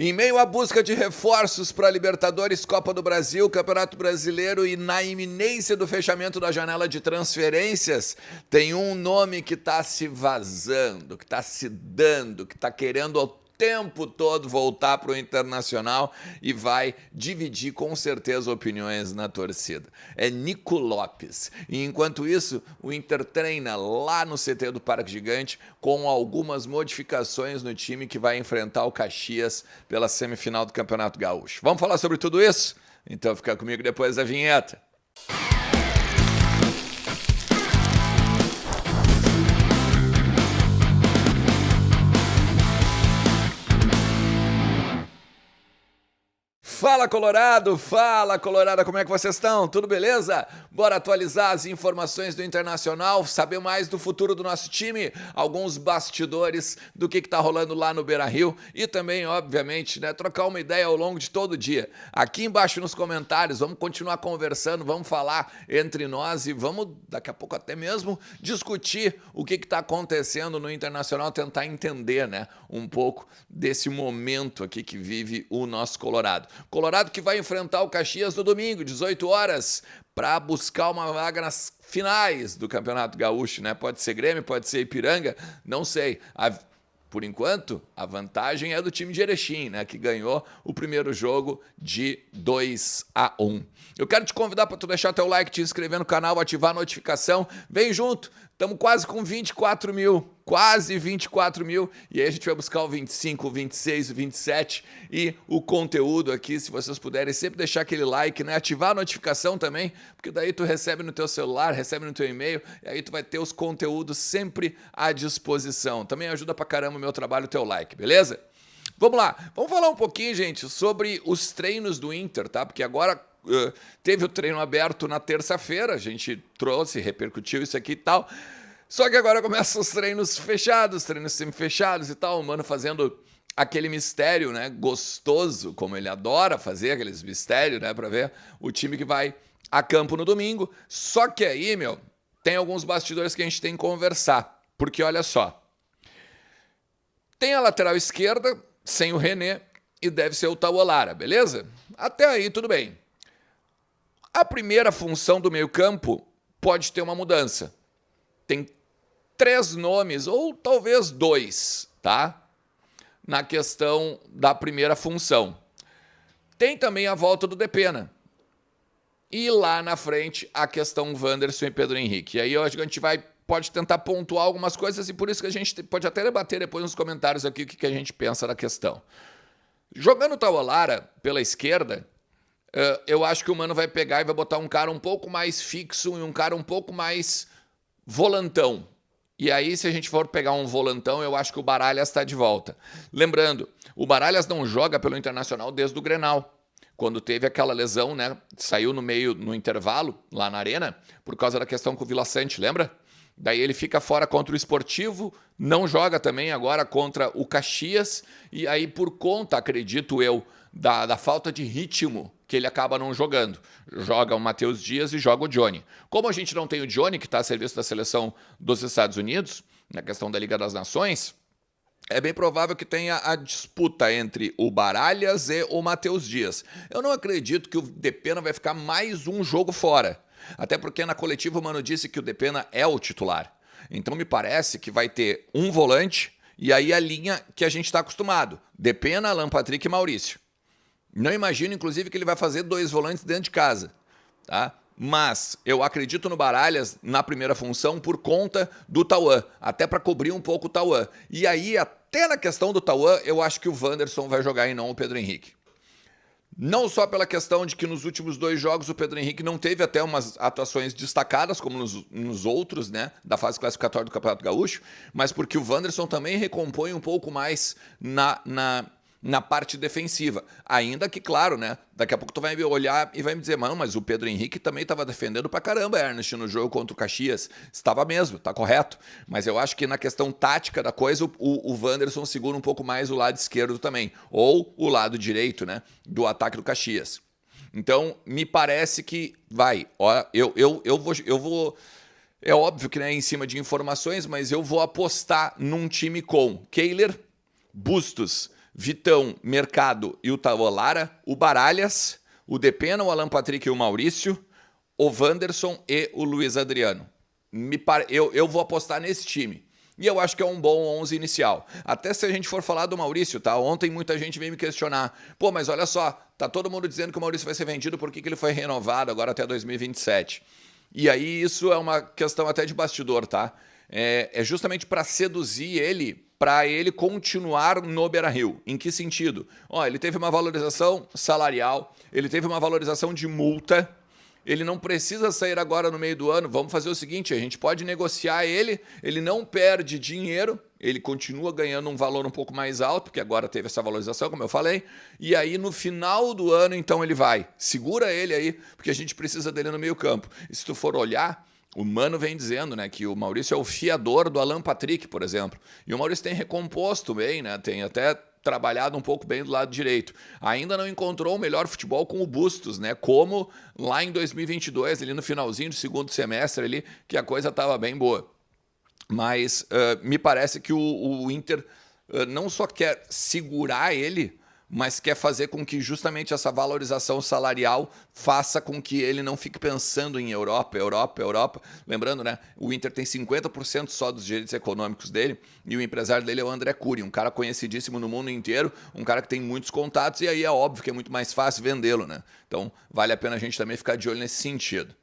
Em meio à busca de reforços para a Libertadores, Copa do Brasil, Campeonato Brasileiro e na iminência do fechamento da janela de transferências, tem um nome que está se vazando, que está se dando, que está querendo ao tempo todo voltar para o Internacional e vai dividir com certeza opiniões na torcida. É Nico Lopes. E enquanto isso, o Inter treina lá no CT do Parque Gigante com algumas modificações no time que vai enfrentar o Caxias pela semifinal do Campeonato Gaúcho. Vamos falar sobre tudo isso? Então fica comigo depois da vinheta. Fala Colorada, como é que vocês estão? Tudo beleza? Bora atualizar as informações do Internacional, saber mais do futuro do nosso time, alguns bastidores do que tá rolando lá no Beira-Rio e também, obviamente, né, trocar uma ideia ao longo de todo o dia. Aqui embaixo nos comentários, vamos continuar conversando, vamos falar entre nós e vamos, daqui a pouco até mesmo, discutir o que tá acontecendo no Internacional, tentar entender, né, um pouco desse momento aqui que vive o nosso Colorado. Colorado que vai enfrentar o Caxias no domingo, 18 horas, para buscar uma vaga nas finais do Campeonato Gaúcho, né? Pode ser Grêmio, pode ser Ipiranga, não sei. Por enquanto, a vantagem é do time de Erechim, né? Que ganhou o primeiro jogo de 2-1. Eu quero te convidar para tu deixar teu like, te inscrever no canal, ativar a notificação. Vem junto, estamos quase com 24 mil. Quase 24 mil, e aí a gente vai buscar o 25, o 26, o 27 e o conteúdo aqui, se vocês puderem sempre deixar aquele like, né? Ativar a notificação também, porque daí tu recebe no teu celular, recebe no teu e-mail, e aí tu vai ter os conteúdos sempre à disposição. Também ajuda pra caramba o meu trabalho, o teu like, beleza? Vamos lá, vamos falar um pouquinho, gente, sobre os treinos do Inter, tá? Porque agora teve o treino aberto na terça-feira, a gente trouxe, repercutiu isso aqui e tal. Só que agora começam os treinos fechados, treinos semi-fechados e tal, o mano fazendo aquele mistério, né, gostoso, como ele adora fazer aqueles mistérios, né, pra ver o time que vai a campo no domingo. Só que aí, tem alguns bastidores que a gente tem que conversar, porque olha só, tem a lateral esquerda sem o René e deve ser o Tauan Lara, beleza? Até aí tudo bem. A primeira função do meio-campo pode ter uma mudança. Tem 3 nomes, ou talvez 2, tá? Na questão da primeira função. Tem também a volta do Depena. E lá na frente, a questão Wanderson e Pedro Henrique. E aí eu acho que a gente pode tentar pontuar algumas coisas e por isso que a gente pode até debater depois nos comentários aqui o que a gente pensa da questão. Jogando o Tauan Lara pela esquerda, eu acho que o mano vai pegar e vai botar um cara um pouco mais fixo e um cara um pouco mais volantão. E aí, se a gente for pegar um volantão, eu acho que o Baralhas está de volta. Lembrando, o Baralhas não joga pelo Internacional desde o Grenal. Quando teve aquela lesão, né? Saiu no intervalo, lá na arena, por causa da questão com o Vila Sante, lembra? Daí ele fica fora contra o Esportivo, não joga também agora contra o Caxias, e aí por conta, acredito eu, da falta de ritmo, que ele acaba não jogando. Joga o Matheus Dias e joga o Johnny. Como a gente não tem o Johnny, que está a serviço da seleção dos Estados Unidos, na questão da Liga das Nações, é bem provável que tenha a disputa entre o Baralhas e o Matheus Dias. Eu não acredito que o Depena vai ficar mais um jogo fora. Até porque na coletiva o Mano disse que o Depena é o titular. Então me parece que vai ter um volante e aí a linha que a gente está acostumado. Depena, Alan Patrick e Maurício. Não imagino, inclusive, que ele vai fazer 2 volantes dentro de casa, tá? Mas eu acredito no Baralhas na primeira função por conta do Tauan, até para cobrir um pouco o Tauan. E aí, até na questão do Tauan, eu acho que o Wanderson vai jogar e não o Pedro Henrique. Não só pela questão de que nos últimos 2 jogos o Pedro Henrique não teve até umas atuações destacadas, como nos outros, né, da fase classificatória do Campeonato Gaúcho, mas porque o Wanderson também recompõe um pouco mais na parte defensiva. Ainda que, claro, né? Daqui a pouco tu vai me olhar e vai me dizer, mano, mas o Pedro Henrique também estava defendendo pra caramba, Ernest, no jogo contra o Caxias. Estava mesmo, tá correto. Mas eu acho que na questão tática da coisa, o Wanderson segura um pouco mais o lado esquerdo também. Ou o lado direito, né? Do ataque do Caxias. Então, me parece que vai. Ó, eu vou. É óbvio que não é em cima de informações, mas eu vou apostar num time com Kehler, Bustos, Vitão, Mercado e o Taolara, o Baralhas, o Depena, o Alan Patrick e o Maurício, o Wanderson e o Luiz Adriano. Eu vou apostar nesse time. E eu acho que é um bom 11 inicial. Até se a gente for falar do Maurício, tá? Ontem muita gente veio me questionar. Pô, mas olha só, tá todo mundo dizendo que o Maurício vai ser vendido, por que ele foi renovado agora até 2027? E aí isso é uma questão até de bastidor, tá? É justamente para seduzir ele, para ele continuar no Beira-Rio. Em que sentido? Ó, ele teve uma valorização salarial, ele teve uma valorização de multa. Ele não precisa sair agora no meio do ano. Vamos fazer o seguinte, a gente pode negociar ele não perde dinheiro, ele continua ganhando um valor um pouco mais alto, porque agora teve essa valorização, como eu falei, e aí no final do ano, então ele vai. Segura ele aí, porque a gente precisa dele no meio campo. E se tu for olhar, o Mano vem dizendo, né, que o Maurício é o fiador do Alan Patrick, por exemplo. E o Maurício tem recomposto bem, né, tem até trabalhado um pouco bem do lado direito. Ainda não encontrou o melhor futebol com o Bustos, né? Como lá em 2022, ali no finalzinho do segundo semestre, ali, que a coisa estava bem boa. Mas me parece que o Inter não só quer segurar ele, mas quer fazer com que justamente essa valorização salarial faça com que ele não fique pensando em Europa. Lembrando, né, o Inter tem 50% só dos direitos econômicos dele e o empresário dele é o André Cury, um cara conhecidíssimo no mundo inteiro, um cara que tem muitos contatos e aí é óbvio que é muito mais fácil vendê-lo, né? Então vale a pena a gente também ficar de olho nesse sentido.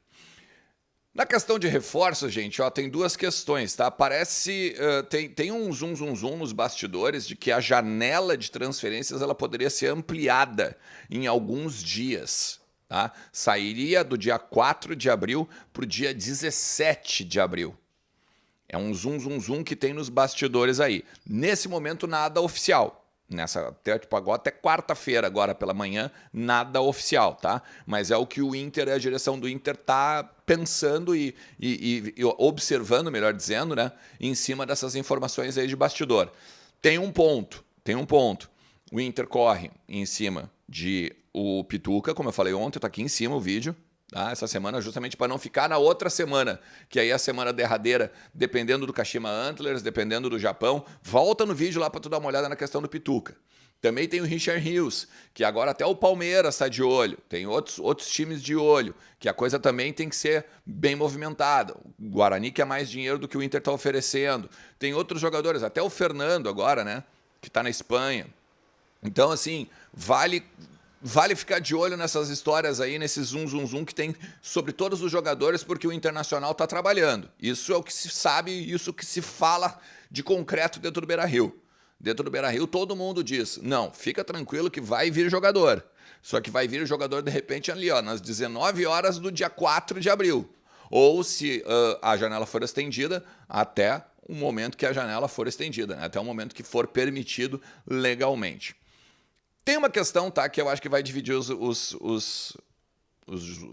Na questão de reforço, gente, ó, tem duas questões, tá? Parece, tem um zoom nos bastidores de que a janela de transferências ela poderia ser ampliada em alguns dias, tá? Sairia do dia 4 de abril para o dia 17 de abril. É um zoom que tem nos bastidores aí. Nesse momento, nada oficial. Até quarta-feira, agora pela manhã, nada oficial, tá? Mas é o que o Inter, a direção do Inter tá pensando e observando, melhor dizendo, né? Em cima dessas informações aí de bastidor. Tem um ponto. O Inter corre em cima de o Pituca, como eu falei ontem, tá aqui em cima o vídeo. Tá? Essa semana, justamente para não ficar na outra semana, que aí é a semana derradeira, dependendo do Kashima Antlers, dependendo do Japão. Volta no vídeo lá para tu dar uma olhada na questão do Pituca. Também tem o Richard Rios, que agora até o Palmeiras está de olho. Tem outros times de olho, que a coisa também tem que ser bem movimentada. O Guarani quer mais dinheiro do que o Inter está oferecendo. Tem outros jogadores, até o Fernando agora, né? Que está na Espanha. Então, assim, vale ficar de olho nessas histórias aí, nesse zoom que tem sobre todos os jogadores, porque o Internacional está trabalhando. Isso é o que se sabe, isso que se fala de concreto dentro do Beira-Rio. Dentro do Beira-Rio todo mundo diz, não, fica tranquilo que vai vir jogador. Só que vai vir o jogador de repente ali, ó, nas 19 horas do dia 4 de abril. Ou se a janela for estendida, até o momento que a janela for estendida, né? Até o momento que for permitido legalmente. Tem uma questão, tá, que eu acho que vai dividir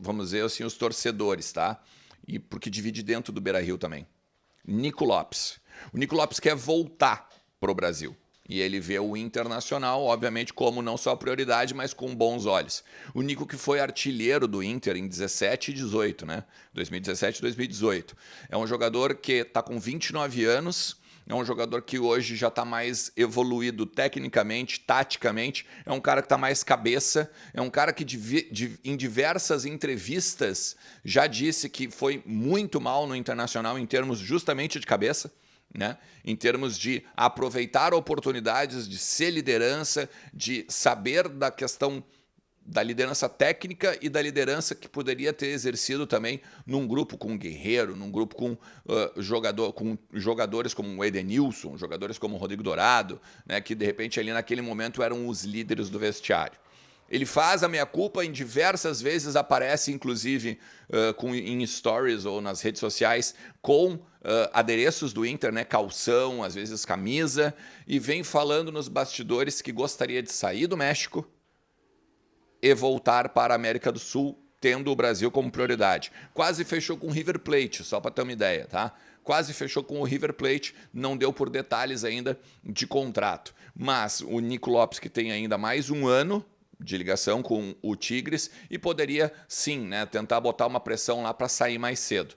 vamos dizer assim, os torcedores, tá? E porque divide dentro do Beira-Rio também. Nico Lopes. O Nico Lopes quer voltar pro Brasil. E ele vê o Internacional, obviamente, como não só prioridade, mas com bons olhos. O Nico que foi artilheiro do Inter em 17 e 18, né? 2017 e 2018. É um jogador que está com 29 anos, é um jogador que hoje já está mais evoluído tecnicamente, taticamente, é um cara que está mais cabeça, é um cara que em diversas entrevistas já disse que foi muito mal no Internacional em termos justamente de cabeça, né? Em termos de aproveitar oportunidades, de ser liderança, de saber da questão da liderança técnica e da liderança que poderia ter exercido também num grupo com o Guerreiro, num grupo com jogadores como o Edenilson, jogadores como o Rodrigo Dourado, né, que de repente ali naquele momento eram os líderes do vestiário. Ele faz a meia-culpa, em diversas vezes aparece, inclusive, em stories ou nas redes sociais, com adereços do Inter, né, calção, às vezes camisa, e vem falando nos bastidores que gostaria de sair do México e voltar para a América do Sul, tendo o Brasil como prioridade. Quase fechou com o River Plate, só para ter uma ideia, tá? Quase fechou com o River Plate, não deu por detalhes ainda de contrato. Mas o Nico Lopes, que tem ainda mais um ano de ligação com o Tigres, e poderia, sim, né, tentar botar uma pressão lá para sair mais cedo.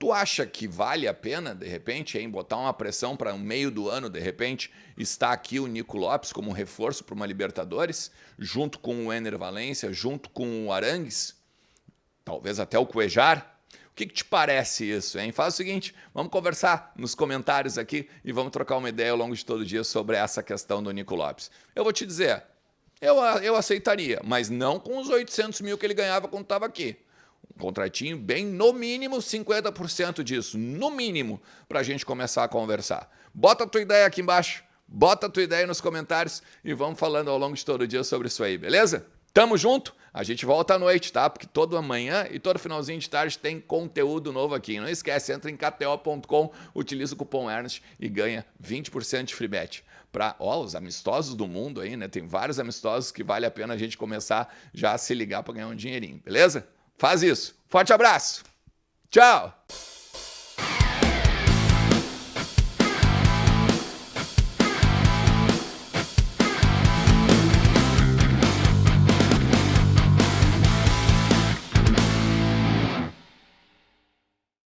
Tu acha que vale a pena, de repente, hein, botar uma pressão para o meio do ano, de repente, está aqui o Nico Lopes como reforço para uma Libertadores, junto com o Ener Valencia, junto com o Arangues, talvez até o Cuejar? O que te parece isso, hein? Faz o seguinte, vamos conversar nos comentários aqui e vamos trocar uma ideia ao longo de todo o dia sobre essa questão do Nico Lopes. Eu vou te dizer, eu aceitaria, mas não com os 800 mil que ele ganhava quando estava aqui. Um contratinho bem, no mínimo, 50% disso, no mínimo, para a gente começar a conversar. Bota a tua ideia aqui embaixo, bota a tua ideia nos comentários e vamos falando ao longo de todo o dia sobre isso aí, beleza? Tamo junto? A gente volta à noite, tá? Porque toda manhã e todo finalzinho de tarde tem conteúdo novo aqui. Não esquece, entra em kto.com, utiliza o cupom Ernest e ganha 20% de free bet. Para os amistosos do mundo aí, né? Tem vários amistosos que vale a pena a gente começar já a se ligar para ganhar um dinheirinho, beleza? Faz isso. Forte abraço. Tchau.